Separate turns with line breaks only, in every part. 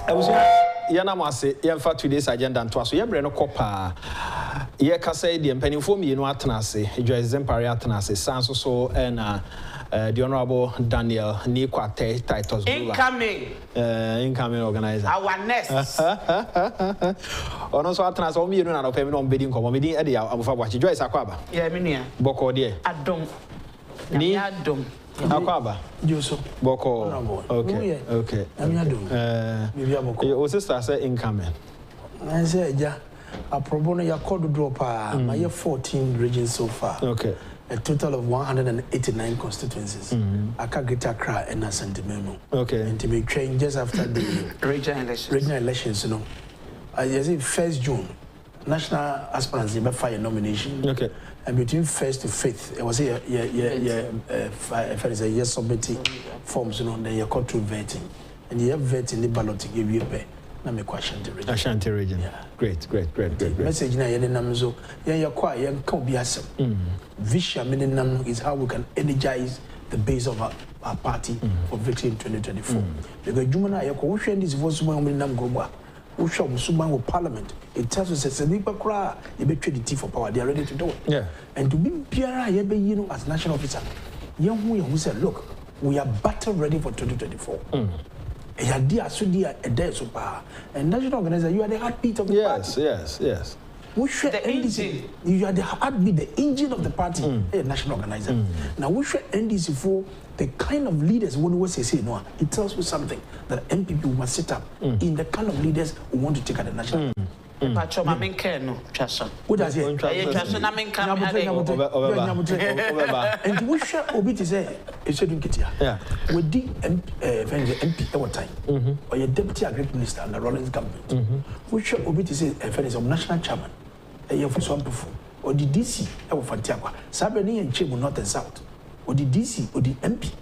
I was Yanamase, Yanfa today's agenda and twas, Yabreno Copa. Yakase, the penny for me, no Atanase, Joyce Zempare Atanase, Sanso, and the Honorable Daniel Nikwate Titus. Incoming organizer.
Our nest.
Also, Atanas, all me, you know, payment on bidding comedy, Eddie, I'm for watching Joyce Aquaba.
Yeah, Minia.
Boko, dear.
I don't.
Aquaba.
Juso.
Boko. Okay. Okay. Your sister said incoming.
I said, yeah. A pro bono ya called drop. My 14 regions so far.
Okay.
A total of 189 constituencies. I can't get a cry and a sentiment.
Okay.
And to be trained just after the regional elections, you know. I say 1st June, national aspirants by fire nomination.
Okay.
And between 1st to 5th, it was a submitting forms, you know, then you call through vetting. And you have vetting the ballot to give you a pay. Now me question the region.
Ashanti region.
Yeah.
Great.
Message na yene namzo. Ya kwa ya can be asem. Vision meaning nam is how we can energize the base of our party for victory in 2024. Because Jumana ya kwa ushe this voice mo nam gobwa. Usha musuman with parliament. It tells us that the cry you be trade the for power. They are ready to do it.
Yeah.
And to be Pierre, you know, as national officer, young who said, look, we are battle ready for 2024. And national organizer, you are the heartbeat of the party.
Yes.
We should
the engine.
You are the heartbeat, the engine of the party, a national organizer. Now we should end this for the kind of leaders when we say no. It tells you something that MPP must set up in the kind of leaders who want to take at the national.
What does it?
And we should obey to say, it shouldn't get here.
Yeah.
With the MP over time, or your deputy agriculture minister and the Rollins government, we should obey to say, a fairness of national chairman, a year for some before, or the DC, or Fantiaqua, Sabani and Chimo North and South, or the DC, or the MP,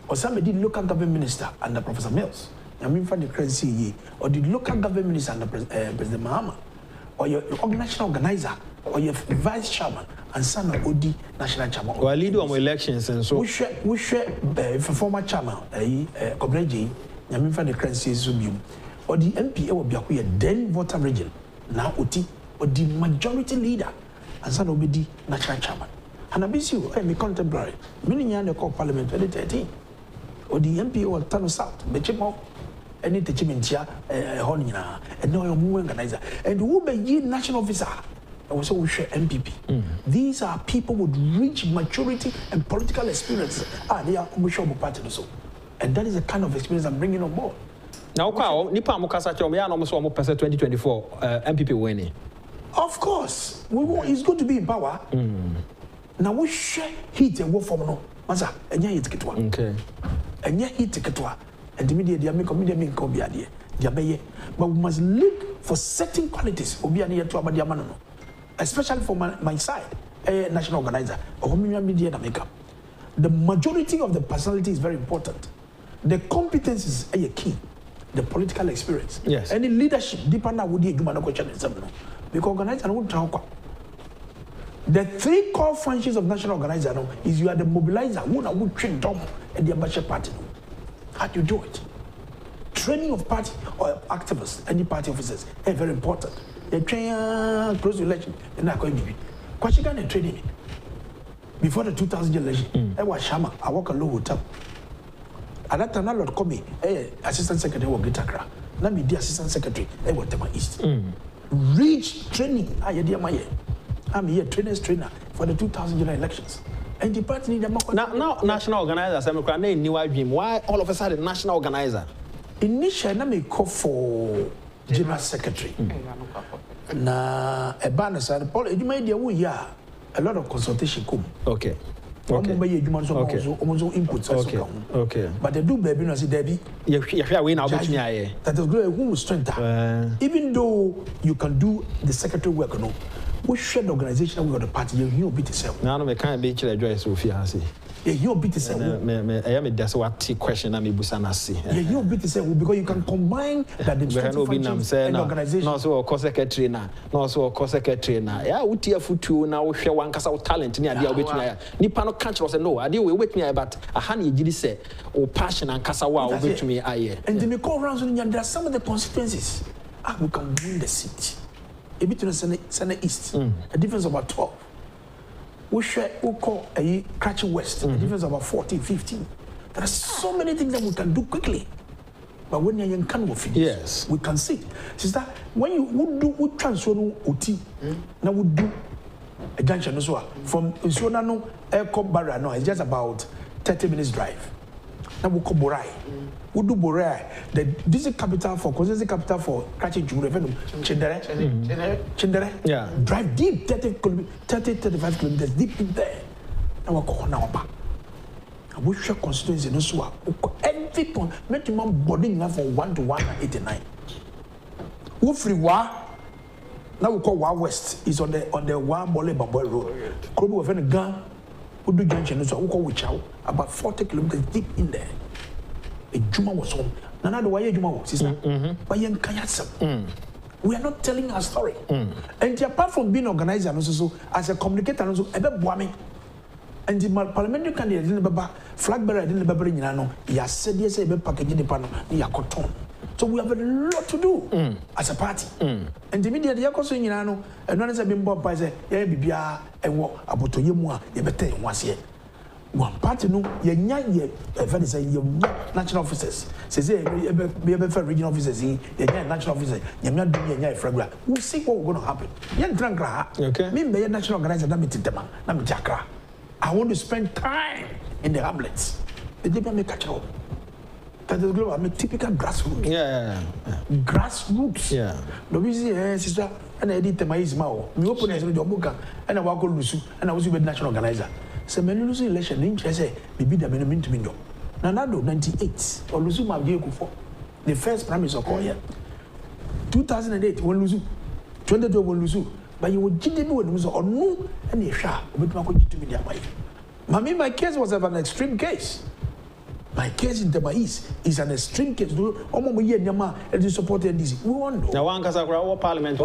or somebody local government minister under Professor Mills. I mean, for the crazy, or the local government minister under President Mahama, or your national organizer, or your vice chairman, and son of Odi national chairman.
Well, lead on elections and so.
We share former chairman, Obreji, I mean, for the crazy Zubium, or the MP will be a then voter region, now Oti, or the majority leader, and son of Odi national chairman. And I miss you, I'm a contemporary, meaning you're in the parliament 2013, or the MP will turn south, Bechimo. Any techimentia, honina, and no more organizer, and who be ye national officer, and also we share MPP. These are people with rich maturity and political experience. They are Mushobu party also, and that is the kind of experience I'm bringing on board.
Now, Nipa Mukasa Chomia almost 2024 MPP winning.
Of course, it's good to be in power. Now we share heat and work from no, Maza, and yeah, it's get one. Okay, and yeah, heat ticket one. And the media, they make comedy, make comedy. But we must look for certain qualities. Especially for my side, a national organizer, or media makeup. The majority of the personality is very important. The competences are key. The political experience.
Yes.
Any leadership, depending on what you do, because organizer won't talk. The 3 core functions of national organizer is you are the mobilizer, who would train them and the ambassador party. How do you do it? Training of party or activists, any party officers, is very important. They train close to election, and not going to be. Kwashigan training before the 2000 election. I was Shama. I work a low hotel. At that time, I not call me. Assistant Secretary of Greater Accra. Let me the Assistant Secretary. I was Tema East. Rich training. I'm here trainer for the 2000 elections. And the party need a
now national organizers. I'm a new dream. Why all of a sudden national organizer?
Initially, I may call for general secretary. Na a banner side, Paul, you made the way a lot of consultation come.
Okay.
Okay. But they do baby no see Debbie. That is great who strength. Even though you can do the secretary work, no. We share the organization with the party, you be the same.
Now, I can't be Joyce Sophia.
You beat the same.
I am a that's what question I'm busana see.
You beat the same because you can combine the administrative functions and organization.
No, so secretary na, no so secretary na. Yeah, we tear futu na we share one kasa talent ni ade wait na. Nipa no catch us no, ade we wait me but a hand you say o passion and kasa wa wait me aye.
And they go around so there are some of the consequences. We can win the seat. A bit to the Senate East, a difference of about 12. We call a Cratchit West, a difference of about 14, 15. There are so many things that we can do quickly. But when you're young, can we finish?
Yes.
We can see. Sister, when you would transfer OT, now we do a junction as well. From Usionano Airport Barra, no, it's just about 30 minutes drive. Now we call Borai. We do Borai. The district capital for Constituency capital for Cratchit Jure, Chindere.
Yeah.
Drive deep 35 kilometers deep in there. Now we call Naopa. And we share constituency no so every point make you man boarding now for 1 to 189. We free wa. Now we call Wa West is on the Wa Bole Bamboy Road. Krobo we find gun. We do junction so we call Wichao about 40 kilometers deep in there. A Juma was home. Nana the way Juma was sister. But yen kayasam. We are not telling our story. And apart from being organized and also as a communicator and also ebe boami. And the parliamentary candidate didn't be flag bearer didn't be bring no. He has said yes ebe package the panel ya cotton. So we have a lot to do as a party. And the media they are also no and one is a bimbo by say yeah bibia and what about to you ye better once here. One party no ye very say ye national officers say be regional officers ye national officers ye do ye flag. We'll see what going to happen. Ye trankra
okay
me be national organizer na me titema na me jakra. I want to spend time in the hamlets. The people make catch up. That is global. I'm a typical grassroots.
Yeah.
Grassroots.
Yeah.
The busy sister and I did the mais mao. Me open as a job and I walk on Lusu and I was with national organizer. So many Lusu election in say be the minimum to me. Nanado 98 or Lusu Mabie the first prime minister call here. 2008 when Lusu 2012 when Lusu. But you would give me when was or no and you shall but Kencity Media. Mammy, my case was of an extreme case. My case in Titus is an extreme case. Omo ye nyama and supported this. We want.
Now one kasa kura parliament.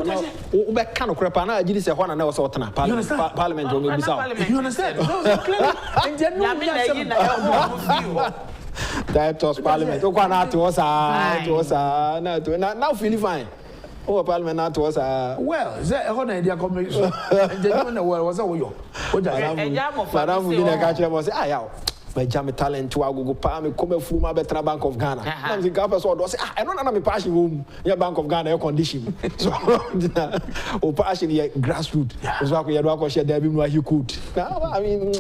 We be can kura na agiri se hwana na wo so tena parliament o me bisa.
You understand? So clearly and then no
Titus parliament. O kwa na to us now feel fine. Oh, parliament not was
well, is that a idea coming? And the woman was a woyo.
Madam, we didn't catch him. Was my jam talent to go palm come from my better Bank of Ghana. I'm the government was I don't know me passing room your Bank of Ghana condition. So or passing here grassroots. As well, we had to share there where you could. I mean,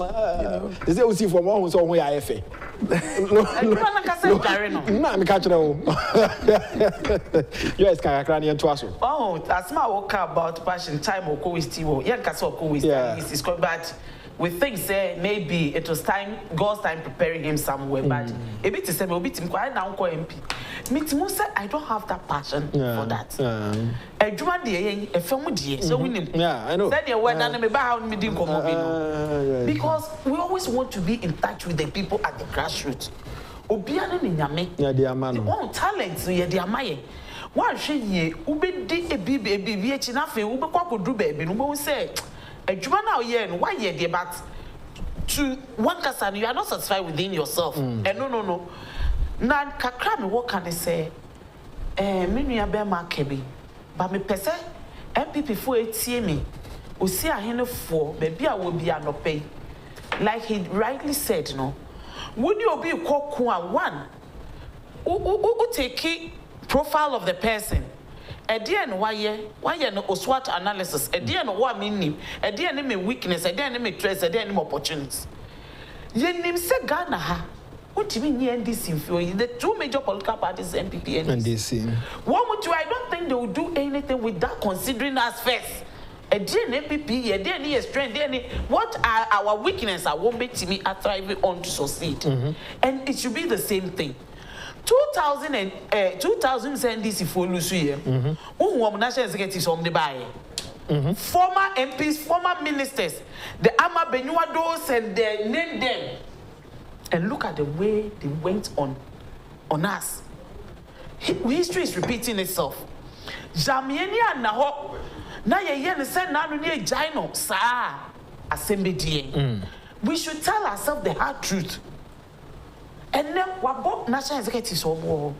is there see from one so where I fa. No, I'm catching home. Joyce can cry to us.
Oh, that's my work about passion time or co with Tiwo. Young Castle co with is quite bad. We think say maybe it was time, God's time preparing him somewhere, but a bit to say, a bit quiet now, MP. Me say I don't have that passion for that. A Juma day, a film day, so we need.
Yeah, I know.
Then you went and about me didn't come because we always want to be in touch with the people at the grassroots. Obiano ni nyame.
Yeah, dear man.
One talent, so yeah, dear maye. One she ube di a baby, ube kwa do baby, no say. A Juma now, yeah, why yeah, but to one person, you are not satisfied within yourself. And no. Now, Kakrami, what can I say? Me bear my kebi, but me pese MPP for me. We see a hen for, maybe I will be a no pay. Like he rightly said, no. Would you be called one? Who take profile of the person? A dear no why no SWOT analysis, a dear no what meaning, a dear name weakness, a dear name trace, a dear name opportunities. Ye name say Ghana ha. What do you mean NDC? The two major political parties, MPP and NDC. What would you? I don't think they will do anything without considering us first. A dear MPP, a dear near strength, what are our weaknesses? I won't be to me are thriving on to succeed. And it should be the same thing. 2000 NDC for Lucia. National executives on the buy. Former MPs, former ministers, the Ama Benuados and the name them. and look at the way they went on us. History is repeating itself. Jamienia na ho na ye ne say na no ne gino sa asembedie. We should tell ourselves the hard truth. And then what national executives obo.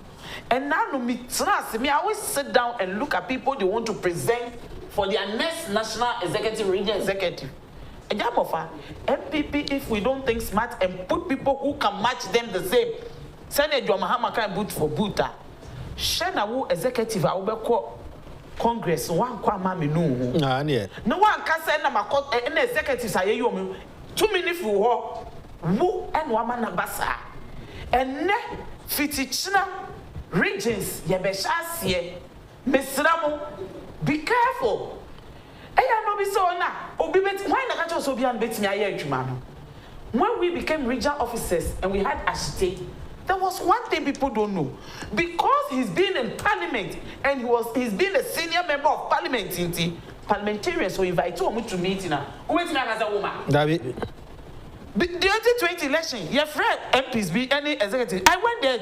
And now no me trust me, I always sit down and look at people they want to present for their next national executive, regional executive. Agyapong, MPP, if we don't think smart and put people who can match them the same, Senator Mahama can boot for booter. Shenawu executive, I will call Congress, one kwama no. No one can send them an executive, I you 2 minutes for woo and woman abasa. And ne fitichina regions, Yabeshasie, Mesramo, be careful. When we became regional officers and we had Ashite, there was one thing people don't know. Because he's been in parliament and he's been a senior member of parliament, parliamentarians so invite him to meet now. Who is as a woman? David. The 2020 election, your friend MPs be any executive. I went there.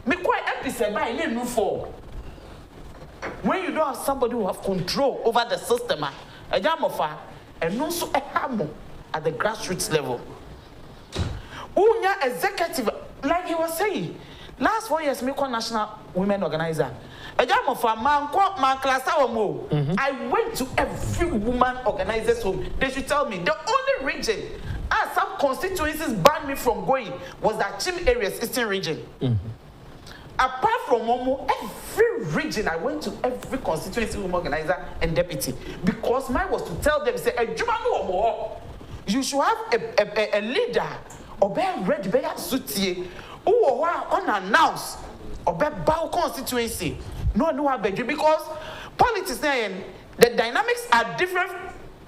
Me quite MPs said by new for. When you don't have somebody who have control over the system, Agyapong, and also a hammer at the grassroots level. Unya executive, like he was saying, last 4 years, me call national women organizer. Agyapong, man class I went to every woman organizer's home. They should tell me the only region some constituencies banned me from going was that Chim areas, Eastern region. Apart from Momo, every region I went to every constituency woman organizer and deputy because mine was to tell them, say, you should have a leader or be ready, be suited, who are unannounced or be bow constituency. No, because politics the dynamics are different.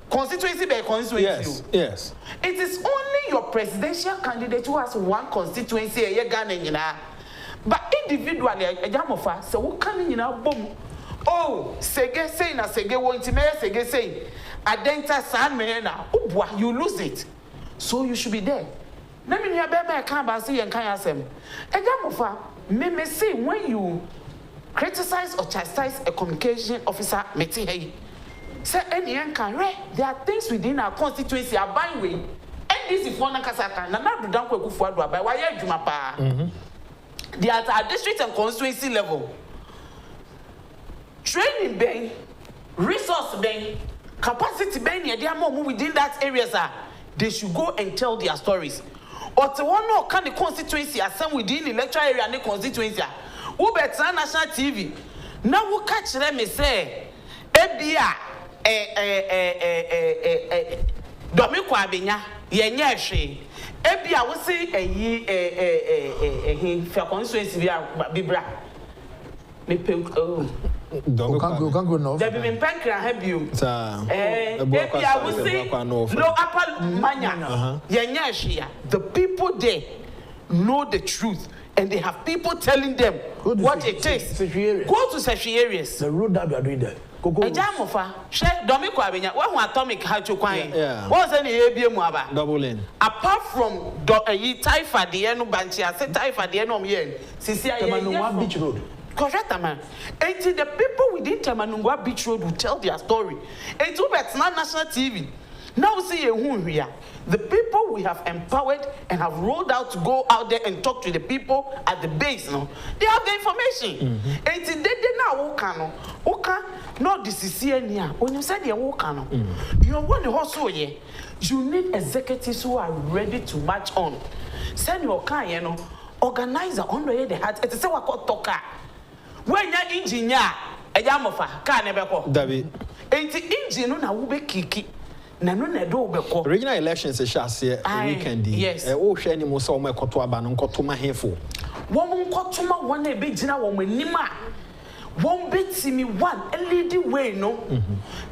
Constituency by constituency.
Yes.
It is only your presidential candidate who has one constituency a year. But individually, Agyapong, so who can boom? Oh, Sege say na Sege won't Sege say. Adenta San Mena. You lose it. So you should be there. Let me hear I can't see and can't say. Agyapong, me say when you criticize or chastise a communication officer, say any can there are things within our constituency are buying way. And this is one kasaka. Na na do danko akufo-addo by why adwuma pa. They are at our district and constituency level. Training ben, resource ben, capacity ben, they are more within that areas are. They should go and tell their stories. Or to one no can the constituency are some within the electoral area and the constituency. Who better national TV? Now who catch them and say, Ebia. Domiko abenya yenye hwe ebia wo se fa constituency bibra me pe
Domiko can go no
there be pankra ha bio ebia wo se no upper manya yenye hwe the people there know the truth and they have people telling them what it is. Go to such areas.
The road that we are doing there.
Agyapong, share Domiko abenya. What atomic how to kwan? What's any ABM aba? Double in. Apart from Taifa the eno banchi, I said Taifa the eno yen.
Tamanungwa Beach Road.
Correct, man. And the people within Tamanungwa Beach Road will tell their story. And to bet not national TV. Now see who we are. The people we have empowered and have rolled out to go out there and talk to the people at the base. No, they have the information. And today they now okay, not this is here. When you said you want to hustle here. You need executives who are ready to march on. Send your car, organizer on the head. It's a say what called talker. When you're engineer, Agyapong car never call.
David.
And the engine na ube kiki.
Regional elections is just a weekend.
Yes.
Oh, Shani Musa, my Kotuaba, and Kotuma Hefo.
One Kotuma, one a big dinner, one Nima. One bit see me one, a lady way, no?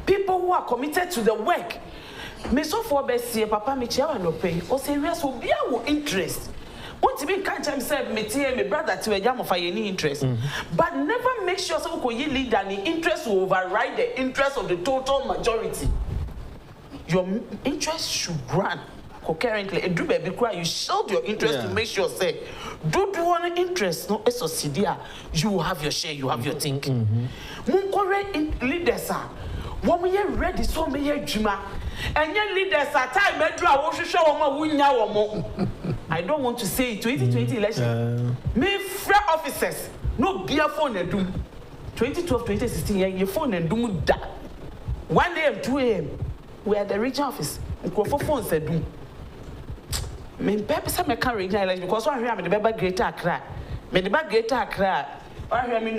People who are committed to the work. Me so for Bessie, Papa Michel, no pay, or serious will be our interest. What to be catch himself, me brother to Agyapong any interest. But never make sure so you lead that the interest will override the interest of the total majority. Your interest should run concurrently a do baby cry you shield your interest to make sure say do one interest no SOCD you have your share you have your thing munkore leaders are one year ready so me year juma and your leaders are time bedro a wo show wo wunya wo I don't want to say 2020 election me free officers no be a phone and doom 2012 2016 your phone and doom da 1 a.m. 2 a.m. we are at the regional office phone said doom me purpose me can regional election because one here me the better greater Accra me the better greater Accra one here me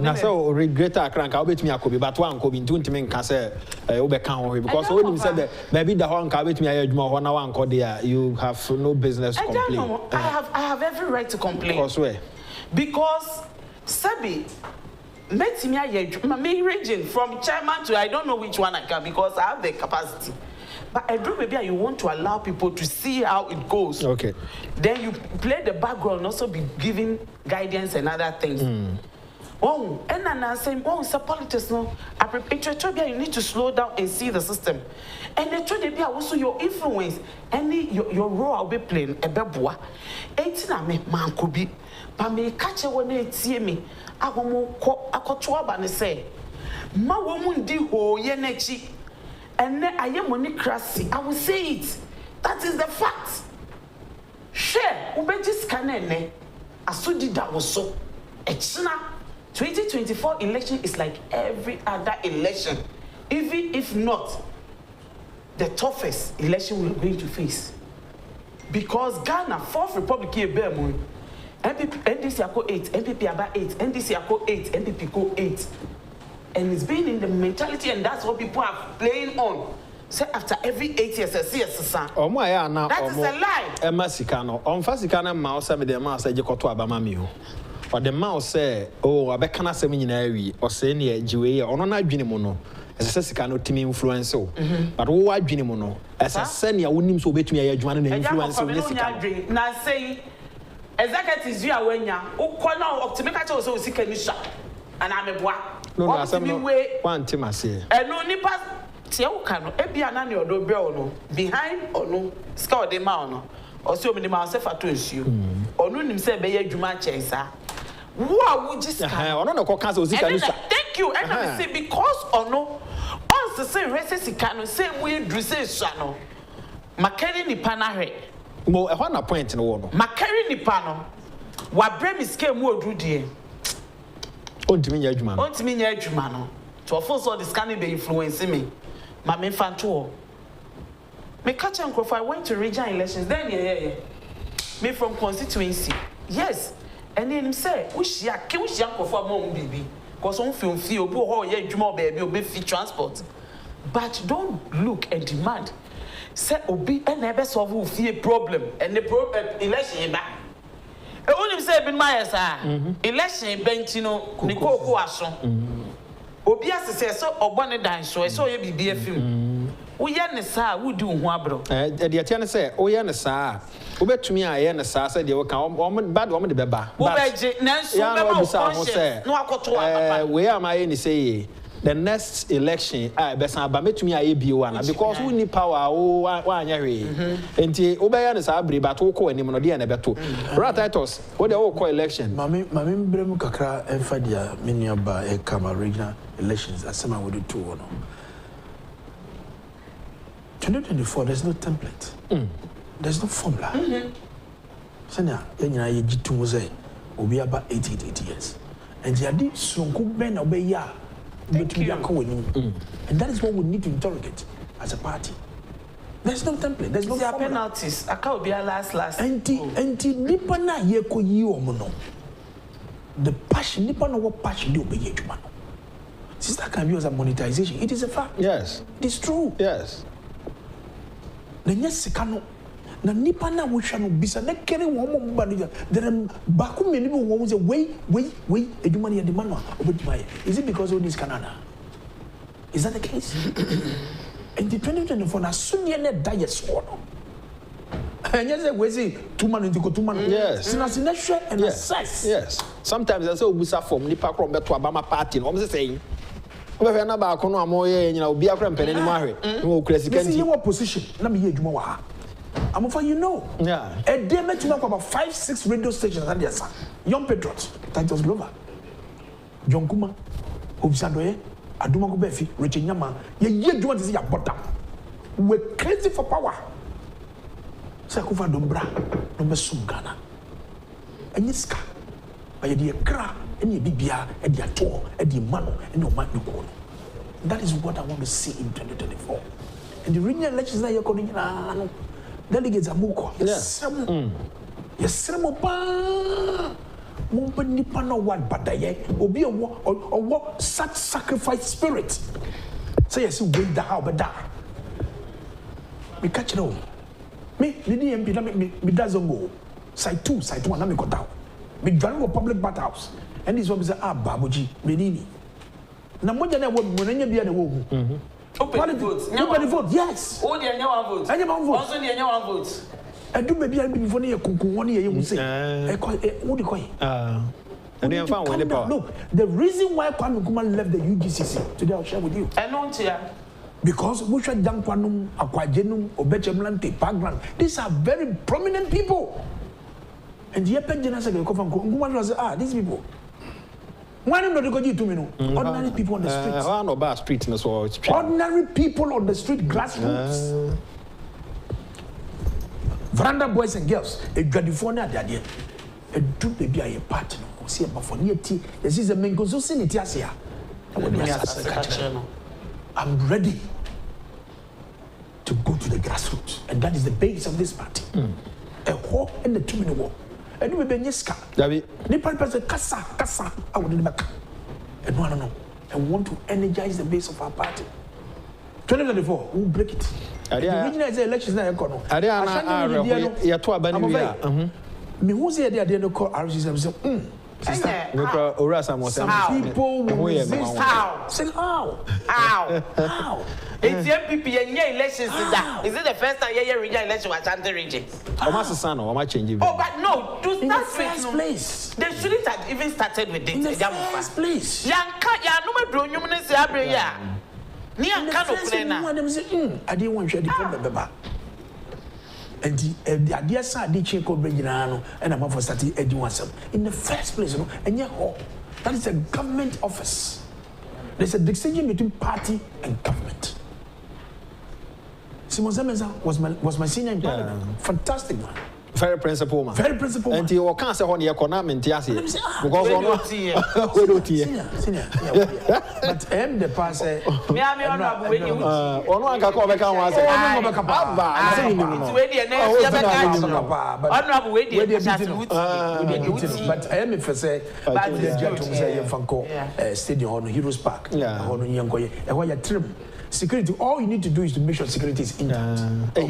na so greater Accra ka obetumi akobi but one ko bi ntumi nka say obeka ho because when you said maybe the one ka obetumi ayadwuma ho na one ko there you have no business to complain.
I have every right to complain because Sabi metimi ayadwuma me region from chairman to I don't know which one I can because I have the capacity. But I do maybe you want to allow people to see how it goes. Okay. Then you play the background, also be giving guidance and other things. Oh, and then I'm saying, oh, it's a politics, no. You need to slow down and see the system. And the truth be also your influence, any your role I'll be playing a beboa. 18 me man could be, but me catch a one see me. I won't call and say, Ma woman di ho yenechi. And then I am monicracy. I will say it. That is the fact. Share. Ubejis kanene. Asudi that was so. Echna. 2024 election is like every other election. Even if not the toughest election we're going to face. Because Ghana, 4th Republic here, MPP, NDC ako 8, MPP about 8, NDC ako 8, MPP go 8. And it's been in the mentality, and that's what people are playing on. So after every 8 years, that is a lie.
Emma Sikano, on Fasikana mouse, the mouse, I just got to Abamamio. Or the mouse say, oh, I becana seminary, or senior Jew, or not Ginimono, as a Sikano team influencer. But who are Ginimono? As a senior, wouldn't so bet me a Juan influence of this.
Now say, executives, you are when you call out to make a choice of Sikanisha, and I'm a boy.
No, one Timasi.
And no nipas Tiokano, Ebiana or do no behind or no scour de mano, or so many miles to issue, or no himself be a Juma chaser. What would you say? Thank you. And I say because or no, on the same races, can same way Drusay Sano. Macari Nipanare.
Well, I want a point in the world.
Macari Nipano. What Bremis came more do dear.
To me,
Jumano. To a full sort of scanning be influencing me. My main fan tour. Me catch and I went to regional elections. Then, me from constituency. Yes. And then him say, wish ya, wish ya for mom baby. Because on film feel, oh, yeah, Juma baby, obey free transport. But don't look and demand. Say, obey and never solve who fear problem. And the problem election back. I only say been my election bentino Nico Coason. Obia says so or one dance, so I saw you be a film. We yan sa would do wabro. The Atiana say, oh, yan sa. Who bet to me, I am a sa said you come woman, bad woman, the beba. No, where am I any say? The next election, I best about me to me, I be one because we need power. Oh, one year. And the Obayan is abri, but Oko and Monodia and Beto. Right, Titus, what the Oko election? Mammy
Bremu Kakra and Fadia, many by a Kama regional elections, as some would do 2 2024, there's no template, there's no formula. Sanya, you get to Mose, will be about 80 years. And the idea soon could ben obey ya. And that is what we need to interrogate as a party. There's no template, there's no
penalties. I can't be a last.
Nipana yeko mono. The passion, Nipana what passion do obey Jumano. Sister can use a monetization. It is a fact.
Yes.
It is true.
Yes.
The Nyasikano. Na nipa na wohwa bisa na kere wo mo ba no there baku meni bo wo say wait eduma na eduma no obetuma. Is it because of this Canada? Is that the case? In the 2024 na sunye na die so no. Anya say we say 2 man into 2 man.
Yes.
Sinasina share and assess.
Yes. Sometimes I say obusa form nipa krom beto abama party no say saying obefe na ba ko no amoye nyina obi akra mpene ni mo ahwe no okura sika nti.
This is your position na me ye eduma wa. I'm for you know.
Yeah.
A day met you about 5-6 radio stations and yes, Young Patriots, Titus Glover, John Kuma, Obsandoye, Aduma Kubefi, Richard Nyama, ye do want to see a bottom. We're crazy for power. Akufo-addo bra no besum Ghana. Enyi ska. Ba ye de kra, eni bibia, e de ato, e de mano, eni o man no. That is what I want to see in 2024. And the regional elections that you're calling delegates are more. Yes. Yes, Nipa no what but obi a what such sacrifice spirit. Say yes, you wait the how but that. Me catch it all. Me MP me doesn't go. Side 2, side 1, let me go down. Me join go public bathhouse. And this one say babuji, menini. Na moja na wo monanya bia na wo hu. Open vote. Open vote. Yes. Oh, the anyone vote. Anyone vote. Also the anyone vote. I do maybe I before you kunkun one year you say. What do you call it? Look, the reason why Kwame Nkrumah left the UGCC today I'll share with you. Because we should jump Kwanum, Akwajenum, Obechemlante, background. These are very prominent people. And the Epen said, Nkrumah was these people. Why don't they go to me? Ordinary people on the street. Ordinary people on the street, grassroots. Veranda boys and girls, a California, the idea. A do baby a partner. See about for near tea. This is a mango society. I'm ready to go to the grassroots, and that is the base of this party. A hope and the 2-minute war. And we be niska. The person kasa. I would back. And no. I want to energize the base of our party. 2024, we'll break it. The regional elections now. Me who say they are call RCC. Some people will resist. How? Say how?
It's MPP and elections is that. Is it the first time your regional election was under region? But no, in the
first place.
They shouldn't have even started with it.
In the first place. I didn't want you to problem. And the idea side the check of Benjano and I'm for starting edging in the first place, and yet that is a government office. There's a distinction between party and government. Simon Zemeza was my senior in parliament. Fantastic man.
Very principled man.
Very principled man.
And you can't say on the economy because
senior. But the pass but I am if I say Stadium on Heroes Park. Security, all you need to do is to make sure security is intact. Yes.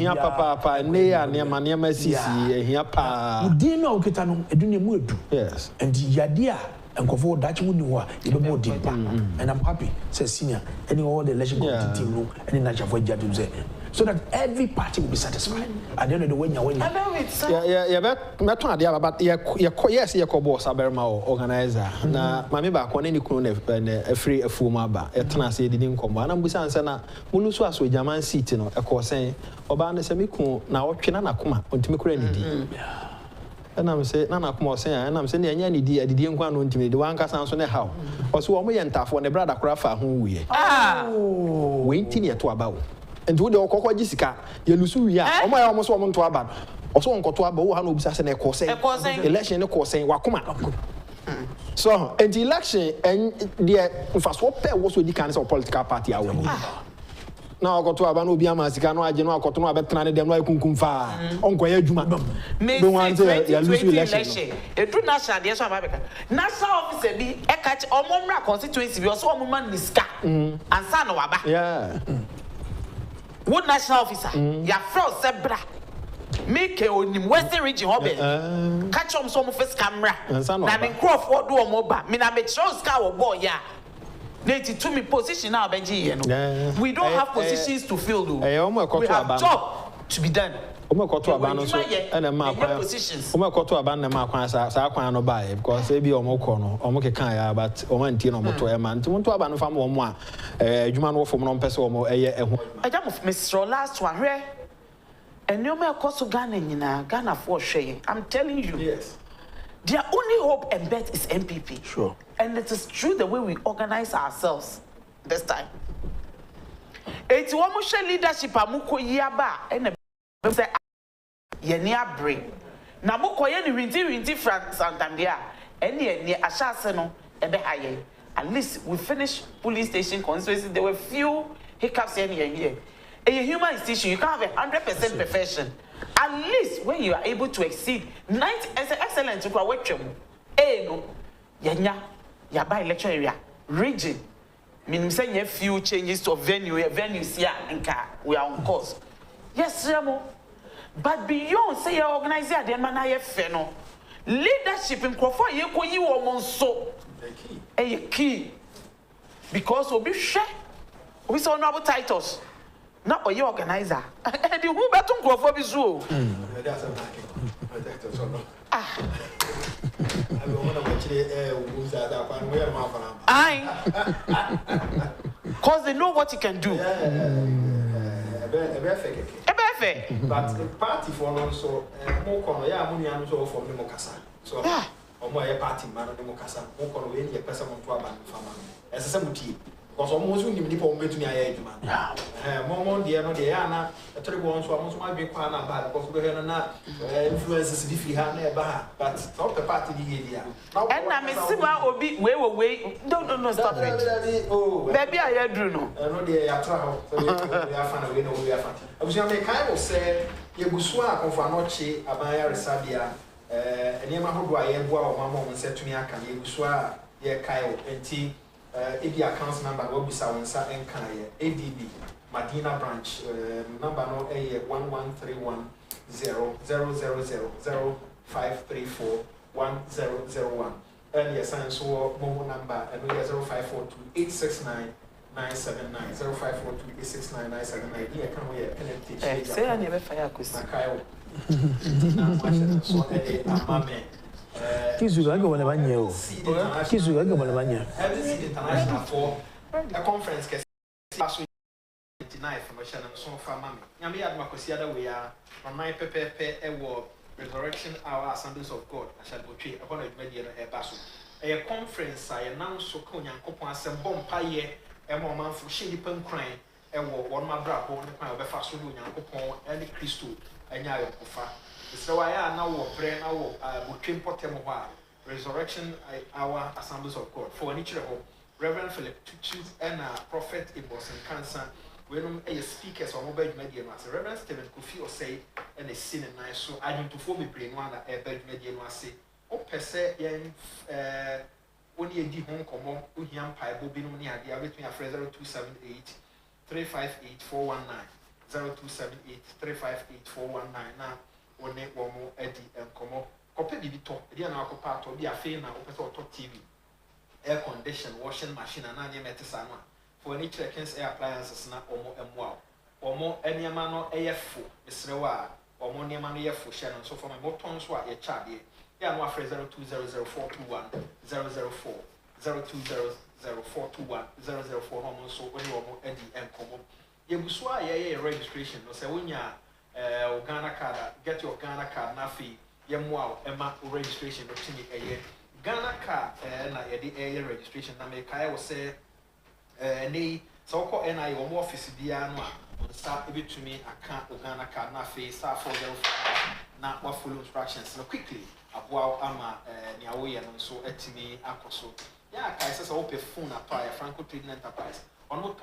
And the idea and forward that you know you more deeper. And I'm happy, says senior, any all the election committee team any natural for judge say. So that every party will be satisfied. At the end of the way, you're winning. Yes, you're boss, Aberma organizer. Now, my back on any a free a full maba, a tenacity didn't come. And I'm with Ansana, Muluswas with Yaman sitting, of course, saying, Obana Semiku, now Chinana Kuma, on Timicrenity. And I'm saying, Nana Kuma saying, and I'm saying, any idea, I didn't want to intimidate the one cast on the how. Also, we and tough when the brother Crafa who we waiting here to about. And to the Okoko Jessica, you lose ya. Oh, my almost want to about. Also, on Cotua, who had obsessed and a course, election, a course saying, Wakuma. So, and the election, and the first what pair was with the kind of political party. Now, I got to have an Obiama, Sicano, I know, I got to know about Tran, them like Kunkumfa, Uncle Juma. May want to lose election.
A true national, yes, America. National officer be a catch or Momra constituency, or so a woman is cat and son of Abba.
Yeah.
What national officer? Ya fro zebra. Make a Western region hobby. Catch on some first camera. Na me Crawford do moba. Me na me Charles Cow boy ya. They to me position now Benji. We don't have positions to fill. We have job to be done.
Omekoto abano so ene ma kwa omekoto abano ma kwa sa kwa no buy because e bi omoko no omokeka ya but omantie no moto e ma nti monto abano fam omo a adwuma no fom no mpese omo eye eho
Agyapong Mr. Last one hwe And no matter cost of Ghana for sharing. I'm telling you.
Yes.
Their only hope and bet is MPP.
Sure.
And it is true the way we organize ourselves this time. It's one more leadership amuko yaba and a say yenia brain. Namuko yeni rinti Santander and ye ashaseno ebe haye. At least we finished police station constituency. There were few hiccups here. In a human institution, you can't have 100% perfection. At least when you are able to exceed 90, as an excellent to work no, yanya, by election area, region. Meaning saying a few changes to venues here and we are on course. Yes, Ramo. But beyond say your organizer, then man I feno. Leadership in Crawford, you almost so a key. Because we'll be sure. We saw no Titus. Not for your organizer. And you move back to Crawford is so. Because they know what you can do.
But the party for no so more kono ya money anu so for me mokasa. So omo ya party man no mokasa. Mo kono we dey person mo to aba fama. Esese mutie. Because almost when you people met me a man. More dear no dear na a terrible one so almost might be quite bad because we have influences if you have never but not the party here.
And I'm a Siba or be wait, don't stop it. Oh, maybe I do know.
No, dear, I try we are fun away no we are fun. I was going to kind of say, you go swap of Anoche, Abaya Sabia, and Yamaha who I am, well, my mom said to me, I can you swap, yeah, Kyle, and T. AD account number will be Sawansa and Kaya, ADB, Medina branch, number no A 1131-0000534-1001. Earlier science or mobile number and we are 0542-869-979, 0542-869-979. Here can we penalty?
Say I never fire
Kyle.
Kisu ga go na o. Kisu ga go na banya.
International for a conference ke so 29 from Shannon so far mama. Nyame yad makosi ada we are on my pepepe e wo resurrection hour assemblies of God. I shall go tree upon a media e baso. A conference I announce so ko Nyankopon asem bompa ye e mo manfo hye nipan kran e wo won ma bra ko ne kwan obefa so do Nyankopon e Kristo anya ayokofa. So I am now praying now between Potem Resurrection Hour Assemblies of God. For each of Reverend Philip Tutu and Prophet Ibos and Cancer, when a speakers or mobile media was Reverend Stephen Kofi or say and a sin and I so I need to form a brain one that a bed media was say, oh, per se, only a deep home common, Uhiam Pai, Bobino near the between a phrase 0278-358-419, 0278-358-419 now. One more Eddie and Como. Copy the top, the anarcho part of the affair now, open TV, air condition, washing machine, and any metasana. For any check-ins, air appliances, not or more and wow. Or more any man air full, Miss Rewa, or more near money for Shannon. So for my motons, what a chardy. Yeah, no phrase 0200-421-004, 0200-421-004, almost so when you are more Eddie and Como. You buswa a registration, no say when ya. Ghana card, get your Ghana card, Nafi, Yamwa, Emma registration, a year. Ghana card, and I had the registration. Nameka will say, nay, so called NI or more office, Diana, on start a bit to me, I can't Ghana card, Nafi, start for them, not what full instructions. So quickly, Abwa Ama, Niawe, and so at me, Akoso. Yeah, I says open phone apply, Franco Trading Enterprise.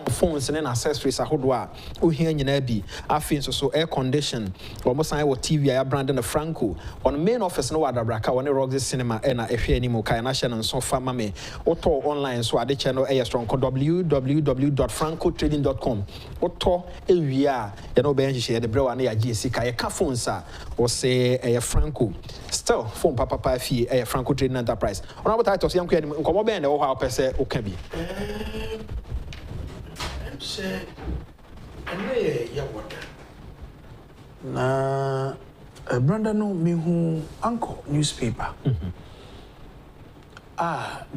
Phones and accessories are hodwa. Oh, here in Nabi, I feel so air condition, almost I will TV, I branded a Franco. On main office, no other braka, one Roxy Cinema, and a few anymore, Kayanashan and so far, mammy. Auto online, so at the channel a strong www.francotrading.com. Auto AVR, you know, Benji share the bro and a GC Kayaka phone, sir, or say a Franco. Still, phone Papa Fee, a Franco Trading Enterprise. On our titles, young Kenny, come on, or how per se, okay be.
Say, and ya water. Na Brandon no me who uncle newspaper.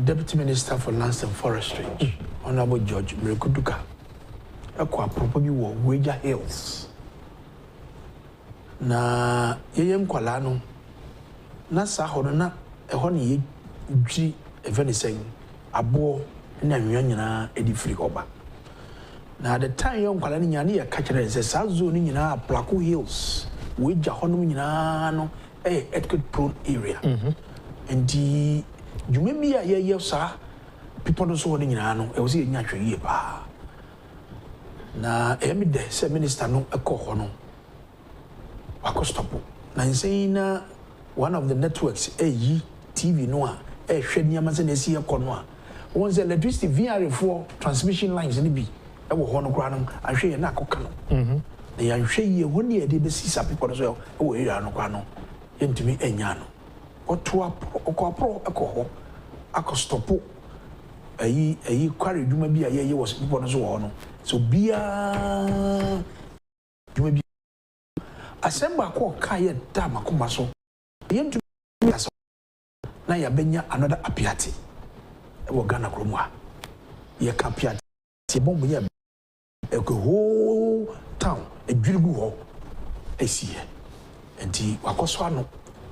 Deputy Minister for Lands and Forestry, Honorable George Mrekuduka. Akwa properly wo Wager Hills. na yeyem kwala no na sa hono na eho ne ye dwi evenisen abo na anwa nyina edi free oba na the time yon kwala ne nyane ye ka kire se sa zone nyina Placo Hills we ja hono nyina no earthquake prone area enti dwuma bi a ye sa people no so hono nyina no e wo se nya hwe ye ba na emide se minister no ekọ hono akostopo na insana one of the networks TV no a hwɛ nneɛma sɛ na esi ekɔ no a wɔn sɛ electricity VR4 transmission lines ni bi ɛwɔ hɔ no kora no ahwɛ yɛ na akɔka no na yɛn hwɛ yie hɔ ne yɛ de bɛsi sa people no so ɛwɔ area no kora no yɛntumi anya no ɔto akɔ hɔ akostopo kware dwuma bi a yɛyɛ wɔ people no so wɔ hɔ no so bia dwuma bi asemba ko kaye da makoma so yentu na ya benya another apiati e wo Ghana kromu a ye ka apiati e bombo ye e ko whole town e dwirigu ho esiye enti wakoso ano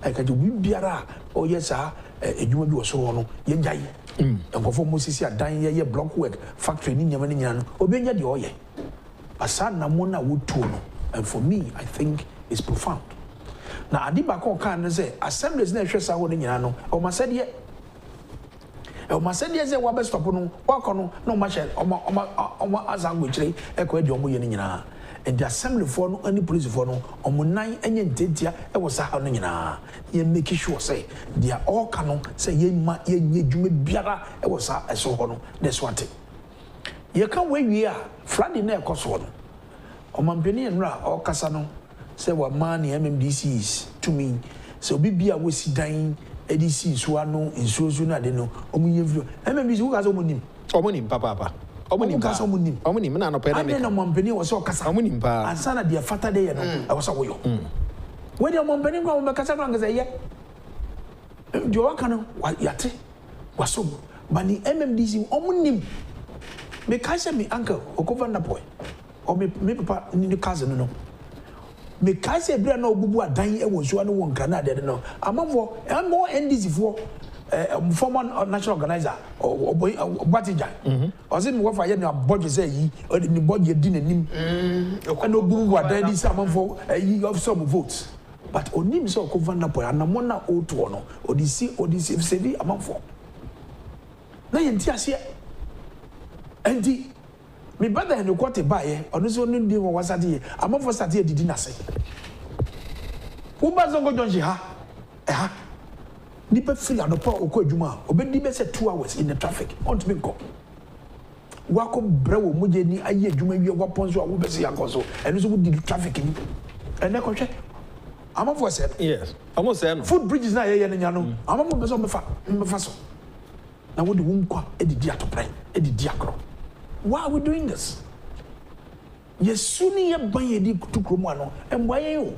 e ka jobi biara o yesa edwuma bi wo so no ye njaye enkofo mosisi adan ye block work factory ni nyama ni nyana no obenya de oye asa na mo na wotuo no and for me I think is profound. Na adiba ko kan say assemblies na hwesa ho ne nyina no o masede say wa be stop no wa kono no ma share o azango kire e ko edi omo ye ne nyina and the assembly for no any police for no omo nan enye ntentia e wo sa ha no nyina ye make sure say they are all canon say ye ma ye dwuma biara e wo sa eso ho no that's one thing ye kan we wi a Friday na e koso no o mampeni enra o kasa no say what man MMDCs to me so bibia we si dan EDC so ano insuo na de no omunye video MMDC wo kasa omunim papa omunim kasa omunim na no pere me na mampeni wo so kasa omunim pa ansana de fata de ye no e wo so wo yo we de mampeni kwa wo kasa kwa ngasa ye de wo kana yate waso bani MMDC omunim me kasa me uncle okova na boy o me papa ni cousin no me kase bra na obubu adan e wonso anu won kana de no amafo and more NDC for former national organizer Batija o se me wo fa ye na budget say yi o de ni budget di nanim and obubu adan di say amafo yi of some votes but onim say ko van na boy anamo na oto no odisi sevi amafo na yenti ase endi me brother no kwate bae ono so no ndi wo wasade amafo sate didi nase wo bazongo jonji ha nipa feel adopa okọ adwuma obedi be say 2 hours in the traffic on to me go wako brewo muje ni aye adwuma wi wapon so wo be say yakoso eno so di traffic ni ene ko hwe amafo say yes almost say no food bridges na ye nya no amafo be so mefa so na wo di wunkwa edidi atopre edidi akro. Why are we doing this? Yes, soon ye ban ye di to kromano and why you?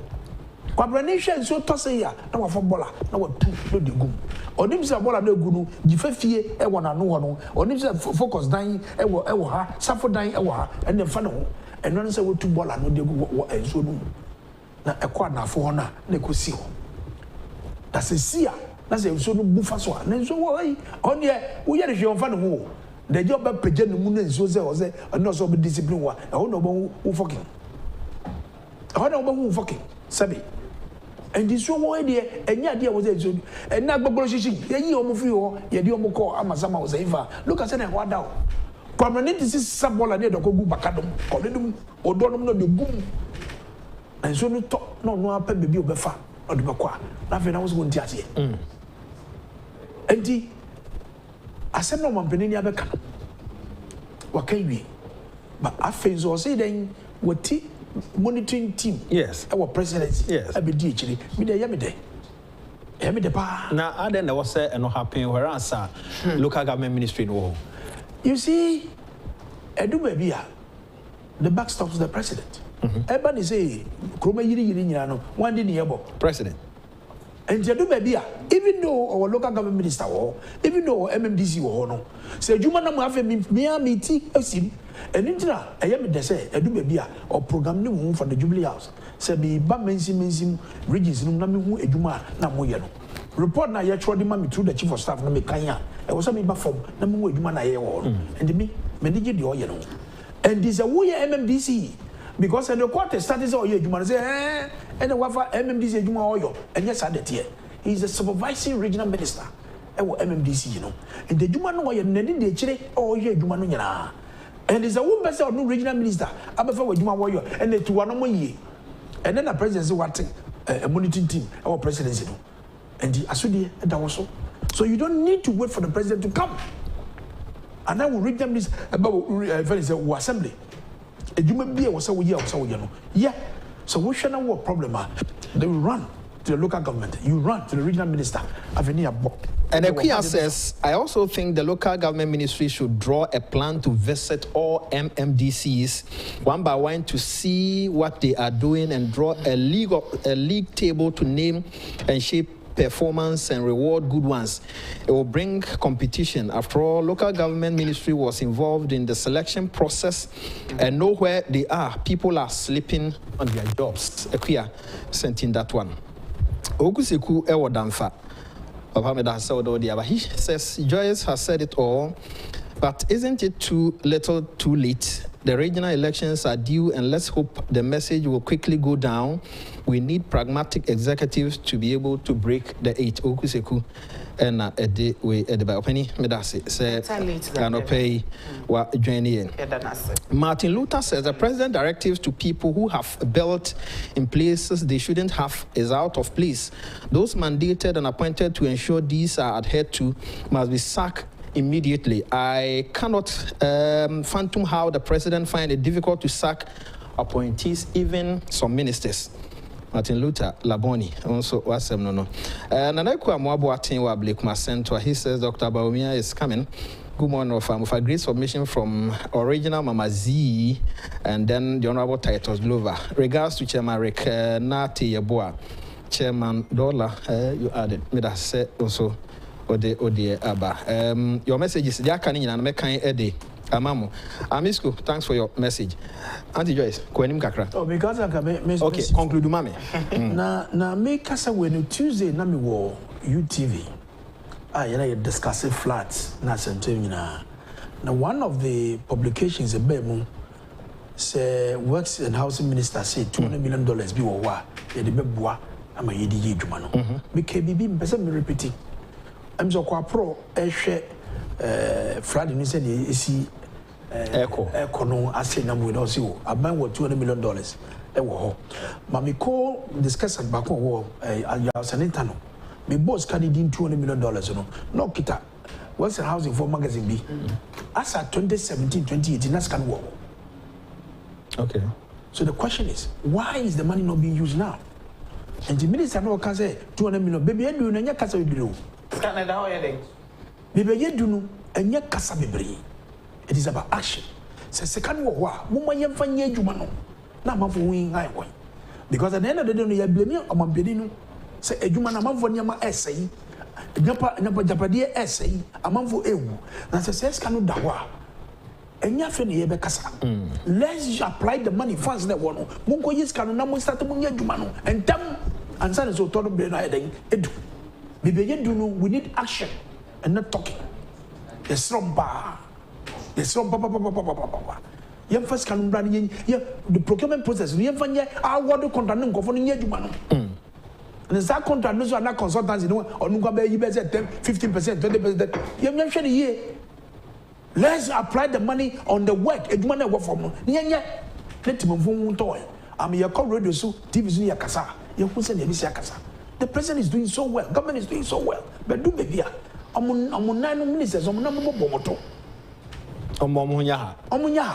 Quabranation so tosse ya na wa footballer na wa tu no de gum. Onim se bola na gunu gifafie e wona no hono. Onim se focus dan e wo ha, safo dan e wo ha and fa no ho. And no se wo tu bola no de go enso no. Na ekwa na fo ho na ko si ho. Da se sia na se enso no bufa so na enso wo yi. On ye wo ye de hwe on fa no ho. The job of Pejana Moon so say, and also be discipline. I don't know who fucking. I don't know who fucking. Sabi. And this one idea, and your idea was a and not Baboshishi, ye almost free, ye do more call Amazama was eva. Look at that, what down. Permanent is some ball near the Kogu Bacadum, Colidum, or Donum no the boom. And so no talk, no, baby befa, or the Baqua. Nothing I was going to say. And the I said no man penny abeka. What can we? But I face or say then what monitoring team. Yes. Our presidency. Yes. I be DHD. Me there, me there. Me the pa. Now, I then was say and not happy whereas local government ministry no. You see, I do baby the back stops the president. Everybody say, Kroma yiri nyano. One day niabo president. And you do baby, even though our local government minister, even though MMDC no, say Juma na mo afa me tea esim And intina, I am the say, I do be or program new for the Jubilee House. Say me, but mensim regions, no name who a Juma, Namoyano. Report na yet the mammy through the chief of staff, no me kanya. I was a me buffer, no more Juma, and me, Medigi, the oil. And this a way MMDC. Because in the quarter status all year, Juma say, and the wafa MMDC Juma oil, and yes, I did here. He's the supervising regional minister. MMDC, you know, and the Juma no oil, and then they chile all year Juma no. And there's a woman person no regional minister, Abafa Juma oil, and the 2 1 year. And then the presidency wanting a monitoring team, our presidency. And the Asudi and also. So you don't need to wait for the president to come. And I will read them this about assembly. A human being was so yeah. So what should our problem? They will run to the local government. You run to the regional minister.
And Equia says, I also think the local government ministry should draw a plan to visit all MMDCs one by one to see what they are doing and draw a league table to name and shape performance and reward good ones. It will bring competition. After all, local government ministry was involved in the selection process and know where they are. People are sleeping on their jobs. Equia sent in that one. Okuseku Ewo Damfa. He says Joyce has said it all, but isn't it too little too late? The regional elections are due, and let's hope the message will quickly go down. We need pragmatic executives to be able to break the 8. Okuseku and a day we at the Penny Medasi said, cannot pay what joining. Martin Luther says the president directives to people who have built in places they shouldn't have is out of place. Those mandated and appointed to ensure these are adhered to must be sacked immediately. I cannot fathom how the president finds it difficult to sack appointees, even some ministers. Martin Luther Laboni also was no. And I call Moabuatin wa Blakema Center. He says Dr. Baumia is coming. Good morning, with a great submission from original Mama Z and then the Honorable Titus Glover. Regards to Chairman Rick Nati Yeboah, Chairman Dollar, you added. Me that said also. Ode Abba. Your message is Jackaning and Mekan Ede. Amamo. Amisco, thanks for your message. Auntie Joyce, Kwenim Kakra.
Oh, because I can
okay, conclude, Mami.
Na make us when Tuesday, Nami war UTV. You discussing flats, na Santina. Now, one of the publications, a Bemu, say Works and Housing Minister said $200 million be wa. The Bebwa, I'm a Yedi Jumano. BKB, Bessa me repeating. I'm so pro Friday ni said isi echo no ase na mu do si o aban wo $200 million e wo ho ma me ko discuss back wo ya sanita no me boss candidate $200 million no kita what's the housing for magazine be as at 2017 2018 that's can wo.
Okay,
so the question is, why is the money not being used now? And the minister no can say $200 million baby e do na nya kasa we do
Canada, how are you?
Baby, do no, and yet Casa Bibri. It is about action. Says second war, Mumma Yamfanya Jumano. Now, I'm for wing I want. Because at the end of the day, you blame me on my bedino. Say a Juman among for Yama essay, Napa Japadia essay, among for Ewu. Now, says Cano Dawa. And Yafini Ebekasa. Let's apply the money funds that one. Munko Yis Cano start among Jumano and Tam and San so total brain hiding. We need action and not talking. The slumber. You first can run the procurement process. We have our water contract for the and that contract no so na consultants no onu kwa be you be say 10 15% 20%. You mention here. Let's apply the money on the work. Eduma na work from no. Nya let me move to. Am your call radio so TV so yakasa. You put say na bi yakasa. The president is doing so well. Government is doing so well. But do baby, I'm 9 ministers. I'm not bomoto.
Omomunya.
Omunya.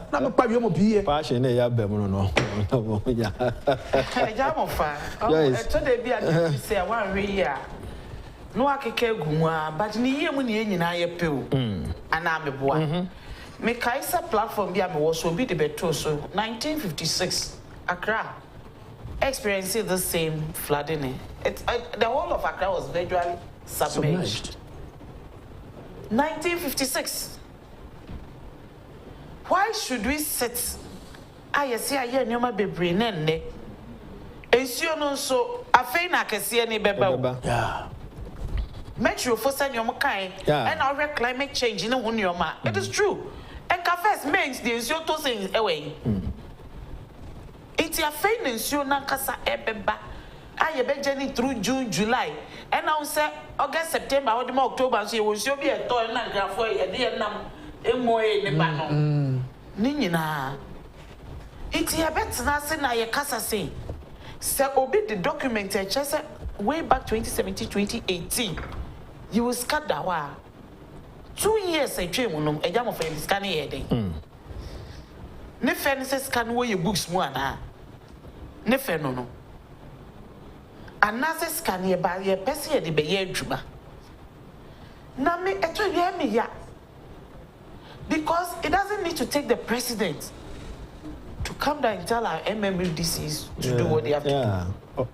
Na me pa bi omo pie.
Pa she na ya be mu no. Omomunya.
Agyapong. Oh, today be I say I wan re here. No akeke gumwa, but ni ye mu ni nyina ye pew. Ana me boa. Me kaisa platform bi am wo so bi de beto so 1956 Accra. Experiencing the same flooding. The whole of Accra was virtually submerged. 1956. why should we sit? I see a year nyoma bebre nenne. Ensio no so afei na kese ni beba.
Yeah.
Metro for send your kind and our climate change in a unioma. It is true. And cafes means the ensio to things away. It's a faint ensio na kasa ebeba. I be journey through June, July. And now say August, September, or October, so you will show be a toy and graph for a dear num emoe the bano. Nina. It's a bet nothing I casa say. Sir, obey the document just way back 2017, 2018. You will scat that wa. 2 years I train on a jam of a scanning heading. Ne fences scan where your books one, ne fenono. Another scan ye by your pessie at the Bayer Juba. Now, me at me ya. Because it doesn't need to take the president to come down and tell our MMDCs to do what they have to do.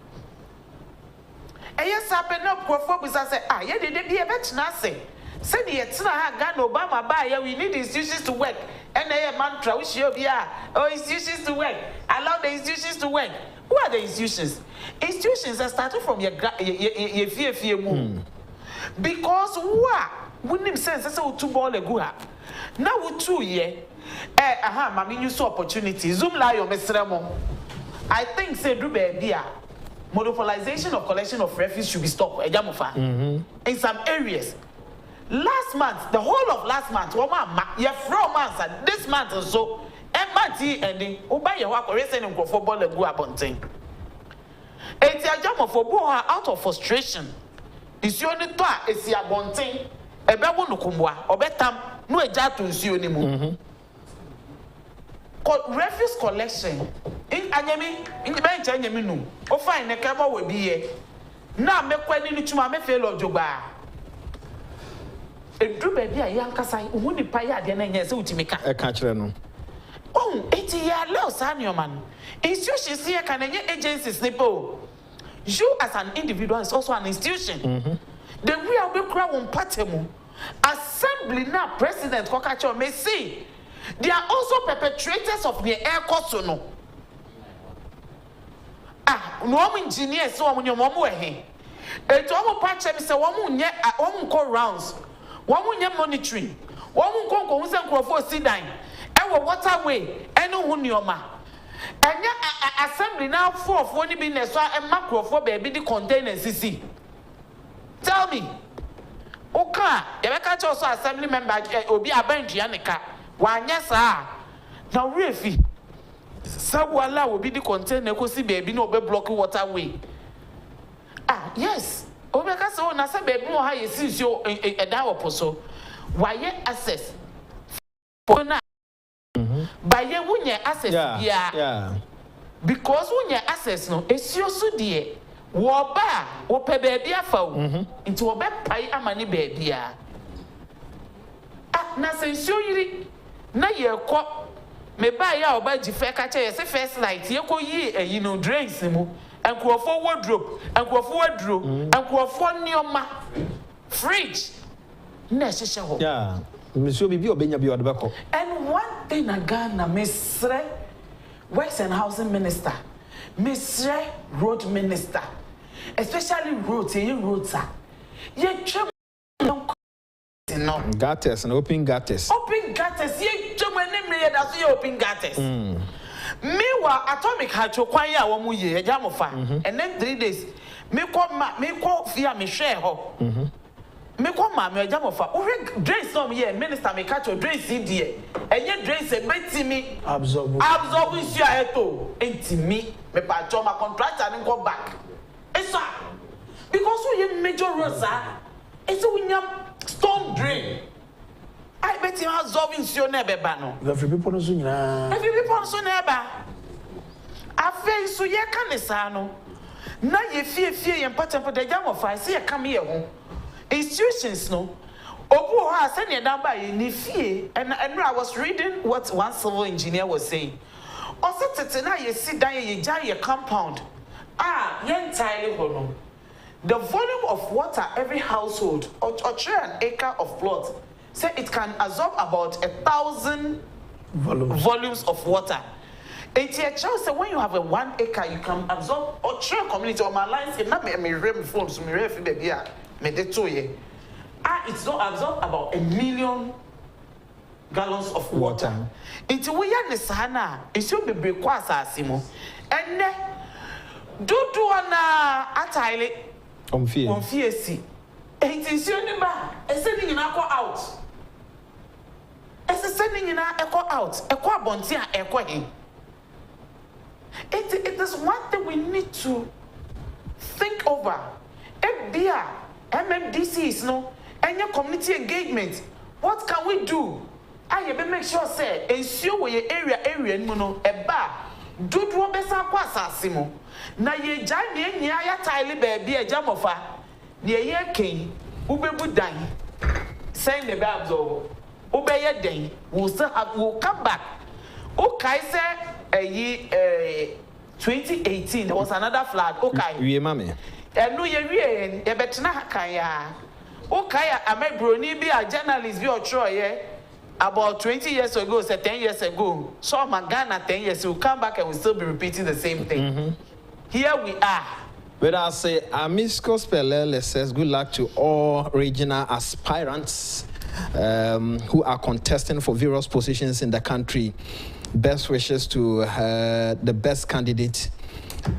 And yes, I pen up for say, ah, yeah, they be a bet nothing. Said the Ghana Obama buy, we need institutions to work. And a mantra, which you be institutions to work. Allow the institutions to work. Who are the institutions? Institutions that started from your fear move. Because what? Wouldn't sense that's how 2 ball a go up. Now with 2 years, I mean, you saw opportunity. Zoom lie on Mr. I think say do baby. Monopolization of collection of refuse should be stopped. In some areas. Last month, the whole of last month, 1 month, you 4 months, and this month or so, and month ending, buy your work or racing for football and go up on thing. It's a jam for Boha out of frustration. It's your only toa, it's your bon thing, a better no kumbwa, or better, no a jar to see anymore. Refuse collection in Anyami, in the bench, Anyaminu, or fine, a camera will be here. Now, make quite to my fellow Joba. A drew baby, a young Casai, who would pay at the end of the
A catcher.
Oh, 80 years lost, Annual man. Institutions here can agencies nipple. You as an individual is also an institution. The real big crowd on Patemu. Assembly now, President Kokacho may see. They are also perpetrators of the air cosono. Ah, no engineer so when your mom were here. A double patch and say one yet at 1 call rounds. 1 year monitoring. 1 call goes and go for Sidine. And waterway, and no one your ma. And yet, assembly now 4 of 1 business and macro for baby the containers. See. Tell me. Okay, you catch also assembly member Obi Abenji Yanika. One yes, now refi. Sabuala will be the container because see baby no be block waterway. Ah, yes. Omeka so na say baby no how you see you a dawo poso. Why access? For na. By ye wunye access yeah. Because wunye access no esio so de wo ba wo pe baby afa wo nti wo be pai amani baby a. Ah, na sensio yiri na ye ko me ba ya oba jife ka che ye first light ye ko yi eyi no drains mu enkrofo wardrobe enkrofo wadro enkrofo nioma fridge na hyehyɛ ho
yeah monsieur bibi obenya bi odebeko.
And one thing again na Mr. Works and Housing Minister, Mr. Road Minister, especially roads, roads are no
gutters and open gutters.
Open gutters, that's open gutters. Meanwhile, atomic hydroquia one year, jamofa, and then 3 days. Me call via me share ho. Me call mammy jamofa. Drains some year, minister me catch your drains in there. And yet drains a bit me absorbing your head to me patch my contract and go back. It's because we major roads it's a win stone drain. I bet you absorbing your neighbor bano.
Every people no soon.
Every people so neighbor. I feel so ye canisano. Now ye fear and pattern for the jam of I see a come here. Institutions no. Obu ha send you down by in fear and I was reading what one civil engineer was saying. Also tete you sit down ye jam your compound. Ah, yen entirely hono. The volume of water every household or share an acre of plot say it can absorb about 1,000 volumes of water. It's a chance when you have a 1 acre, you can absorb or share community or my lines in not me phones, me refi baby, me de 2 years. It's not absorb about 1 million gallons of water. It's we are the Sahana, it's your baby quasa simo. And do na atile on fear see. It is your neighbor, sending in aqua out. It's sending in aqua out, aqua bontia, aqua in. It is one thing we need to think over. FBI, MMDC is no, and your community engagement. What can we do? I make sure say ensure we area no a bar. Do besa kwasa simo. Na ye jai ne ya tile baby a jamofa. Ye king, ubebu dan. Saying the babs over. Ubeye day, will come back. Okay, say. 2018 there was another flood. Okay.
We mama.
No ye betna kaya. Okay, I broni be a journalist be or Troy about 20 years ago, 10 years ago. So Ghana 10 years will come back and will still be repeating the same thing. Here we are.
But I say Amisco Spelele says good luck to all regional aspirants who are contesting for various positions in the country. Best wishes to the best candidate.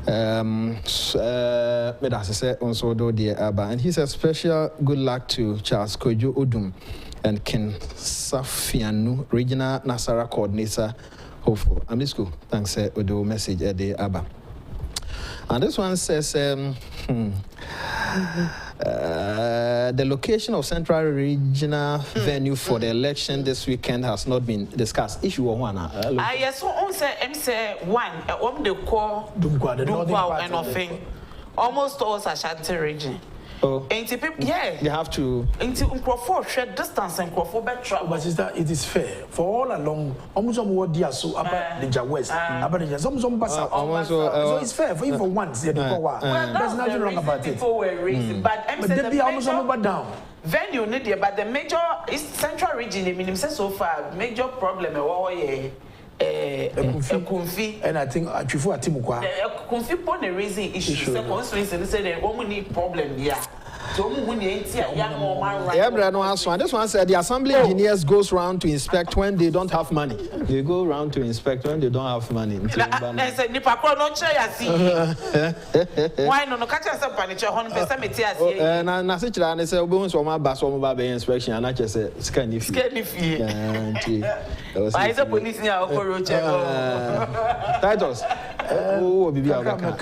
And he says special good luck to Charles Kojo Odum and Ken Safianu, regional Nasara coordinator. Hopeful. Amisco, thanks for the message at the Abba. And this one says the location of Central Regional venue for the election this weekend has not been discussed. Issue one.
Yes, so on say one on the core Dumqua and nothing. Almost all Ashanti region.
Oh,
people, yeah.
They have to.
Into Crawford share distance and Crawford better.
But sister, it is fair for all along. Almost some word dear so about the West, about the some basa. So it's fair for you for once. There's nothing wrong about it.
People were raising, but
they be almost some down.
Venue need but the major is Central region. I mean, so far major problem. Kumfi
and I think Achifu Atimukwa
Kumfi pon the raising issue. Second reason say the woman need problem here. So when you young woman right.
Yeah, but no answer. This one said the assembly engineers goes round to inspect when they don't have money. They go round to inspect when they don't have money.
I said nipa ko no chair see. Why no catch us up and hon person me tia see.
Na se kira na say obo so ma ba so mo ba be inspection and I just say scan if.
Why is the police near Okoroche?
Titus. Oh, bibi
Agyapong.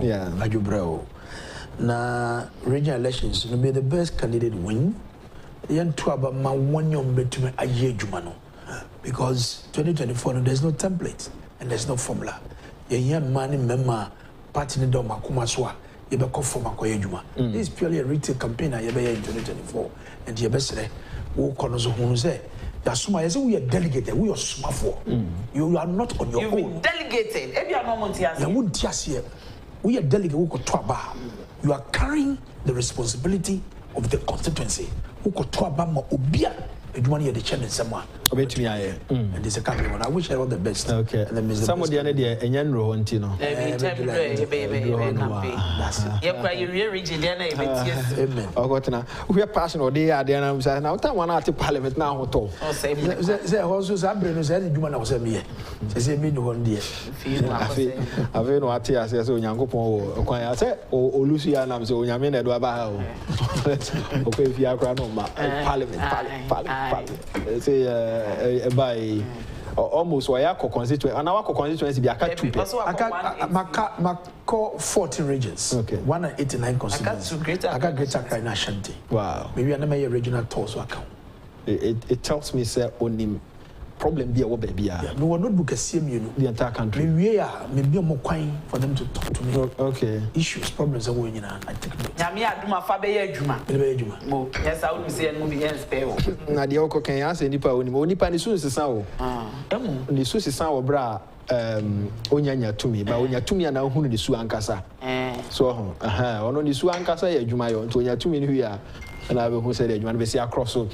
Yeah, Agyapong. Na regional elections no be the best candidate win. Yan to about my 1 year between a year jumano. Because 2024 there's no template and there's no formula. Yan money member party ni do makuma swa. You be call for makoye juma. This is purely a retail campaign in 2024. And you best say who kono who say Yasuma, you say we are delegated, we are smart for. You are not on your own.
You've been delegated. Every moment
we are delegated, we go you are carrying the responsibility of the constituency. Who could obia the channel someone. And this is a country one. I wish I all the best.
Okay. Some of the other day, and yan rohontino. We are passionate. They are there. I'm saying now. Time one at the parliament now.
Say also Zempare said you man say me. Say me no one day.
I've no atia say so Nyankopon o kwan say Olusia na so Nyame na do aba o. Okay, if you are no parliament. Say by almost why constituency and our constituency be aka 2 Maka 14 regions. Okay. 189 constituencies. I got Greater Accra and Ashanti. Wow.
Maybe I never regional tour so account.
It tells me say only problem be our baby.
No one notebook a CMU
the entire country.
Maybe more coin for them to talk to me.
Okay.
Issues, problems are going on. I take it.
Yamia do my fabe juma. Yes, I would say movie yes pay.
Na de oko kan ya say nipa onipa ni so sesa o. Ni so sesa o bra onyanya tumi ba onya tumi na hunu ni su ankasa. So ono ni su ankasa ya adwuma yo nto onya tumi ni hu ya and I will who said you want to see across. So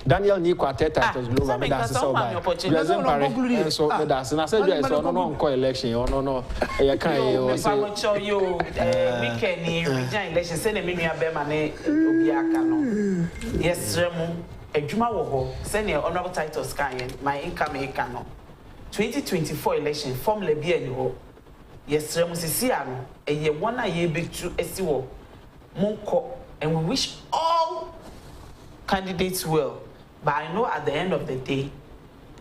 Daniel Nikwa Titus Global, but that's so bad. Zempare, so that's and I said, yes, or no, election, or no, I can't
show you weekend election, send me a Bemane, Obiakano. Yes, Remo, a Juma Woho, send your honorable Titus Kayan, my income a cano. 2024 election, form Lebian. Yes, Remo Siciano, a year 1 year big to SEO, Monko, and we wish all candidates well. But I know at the end of the day,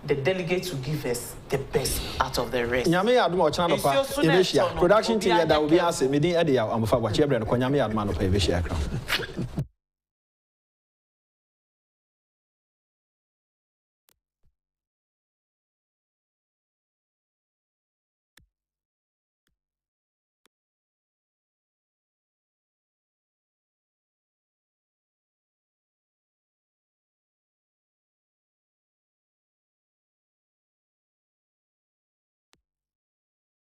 the delegates will give us the best out of the rest.
Nyame admo channel pa Evesia production team that will be asked me din e dey am fa wa chebre no nyame admo no pa Evesia kra